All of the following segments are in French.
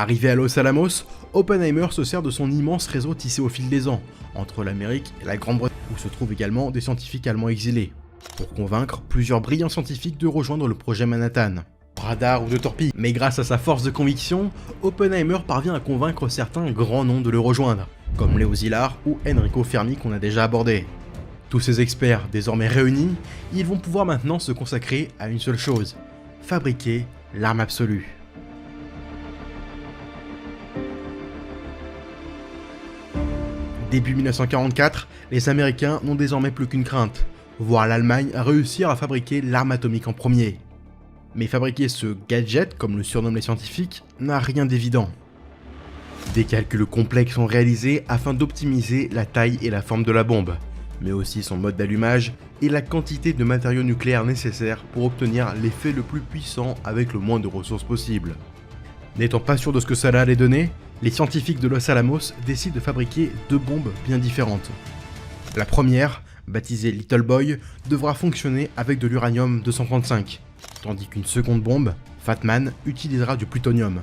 Arrivé à Los Alamos, Oppenheimer se sert de son immense réseau tissé au fil des ans, entre l'Amérique et la Grande-Bretagne, où se trouvent également des scientifiques allemands exilés, pour convaincre plusieurs brillants scientifiques de rejoindre le projet Manhattan. Radar ou de torpille, mais grâce à sa force de conviction, Oppenheimer parvient à convaincre certains grands noms de le rejoindre, comme Léo Szilard ou Enrico Fermi qu'on a déjà abordé. Tous ces experts désormais réunis, ils vont pouvoir maintenant se consacrer à une seule chose, fabriquer l'arme absolue. Début 1944, les Américains n'ont désormais plus qu'une crainte, voir l'Allemagne réussir à fabriquer l'arme atomique en premier. Mais fabriquer ce gadget, comme le surnomment les scientifiques, n'a rien d'évident. Des calculs complexes sont réalisés afin d'optimiser la taille et la forme de la bombe, mais aussi son mode d'allumage et la quantité de matériaux nucléaires nécessaires pour obtenir l'effet le plus puissant avec le moins de ressources possible. N'étant pas sûr de ce que cela allait donner, les scientifiques de Los Alamos décident de fabriquer deux bombes bien différentes. La première, baptisée Little Boy, devra fonctionner avec de l'uranium-235, tandis qu'une seconde bombe, Fat Man, utilisera du plutonium.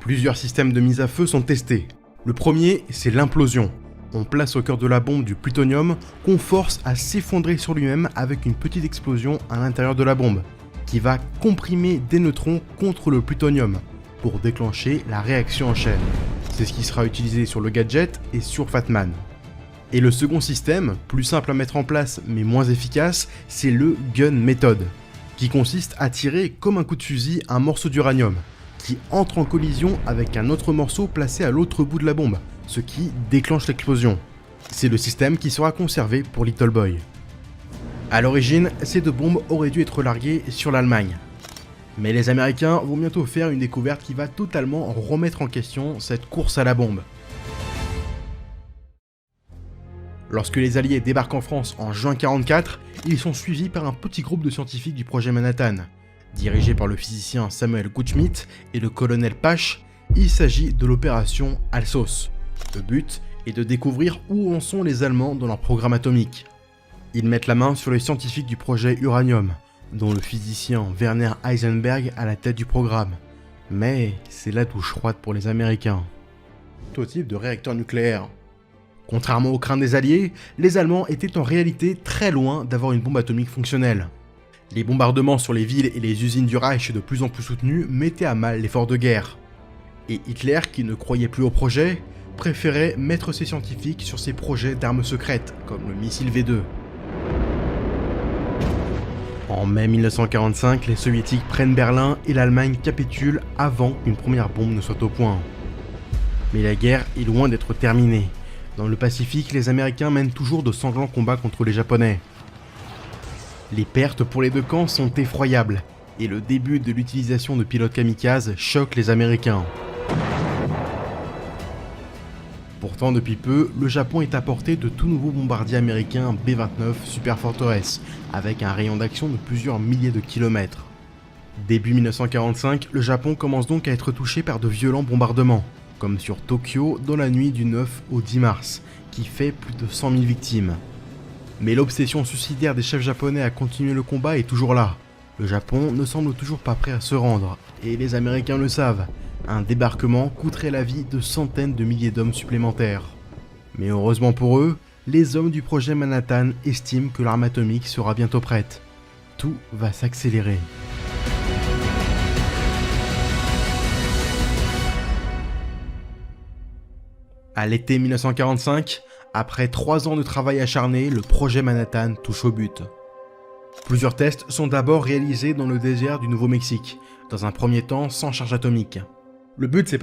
Plusieurs systèmes de mise à feu sont testés. Le premier, c'est l'implosion. On place au cœur de la bombe du plutonium qu'on force à s'effondrer sur lui-même avec une petite explosion à l'intérieur de la bombe, qui va comprimer des neutrons contre le plutonium pour déclencher la réaction en chaîne. C'est ce qui sera utilisé sur le gadget et sur Fat Man. Et le second système, plus simple à mettre en place mais moins efficace, c'est le Gun Method, qui consiste à tirer comme un coup de fusil un morceau d'uranium, qui entre en collision avec un autre morceau placé à l'autre bout de la bombe, ce qui déclenche l'explosion. C'est le système qui sera conservé pour Little Boy. A l'origine, ces deux bombes auraient dû être larguées sur l'Allemagne. Mais les Américains vont bientôt faire une découverte qui va totalement remettre en question cette course à la bombe. Lorsque les Alliés débarquent en France en juin 1944, ils sont suivis par un petit groupe de scientifiques du projet Manhattan. Dirigé par le physicien Samuel Gutschmidt et le colonel Pache, il s'agit de l'opération Alsos. Le but est de découvrir où en sont les Allemands dans leur programme atomique. Ils mettent la main sur les scientifiques du projet Uranium, dont le physicien Werner Heisenberg à la tête du programme. Mais c'est la douche froide pour les Américains. Prototype de réacteur nucléaire. Contrairement aux craintes des Alliés, les Allemands étaient en réalité très loin d'avoir une bombe atomique fonctionnelle. Les bombardements sur les villes et les usines du Reich de plus en plus soutenus mettaient à mal l'effort de guerre. Et Hitler, qui ne croyait plus au projet, préférait mettre ses scientifiques sur ses projets d'armes secrètes, comme le missile V2. En mai 1945, les Soviétiques prennent Berlin et l'Allemagne capitule avant qu'une première bombe ne soit au point. Mais la guerre est loin d'être terminée. Dans le Pacifique, les Américains mènent toujours de sanglants combats contre les Japonais. Les pertes pour les deux camps sont effroyables, et le début de l'utilisation de pilotes kamikazes choque les Américains. Pourtant, depuis peu, le Japon est à portée de tout nouveaux bombardiers américains B-29 Super Fortress, avec un rayon d'action de plusieurs milliers de kilomètres. Début 1945, le Japon commence donc à être touché par de violents bombardements, comme sur Tokyo dans la nuit du 9 au 10 mars, qui fait plus de 100 000 victimes. Mais l'obsession suicidaire des chefs japonais à continuer le combat est toujours là. Le Japon ne semble toujours pas prêt à se rendre, et les Américains le savent. Un débarquement coûterait la vie de centaines de milliers d'hommes supplémentaires. Mais heureusement pour eux, les hommes du projet Manhattan estiment que l'arme atomique sera bientôt prête. Tout va s'accélérer. À l'été 1945, après 3 ans de travail acharné, le projet Manhattan touche au but. Plusieurs tests sont d'abord réalisés dans le désert du Nouveau-Mexique, dans un premier temps sans charge atomique. Le but, c'est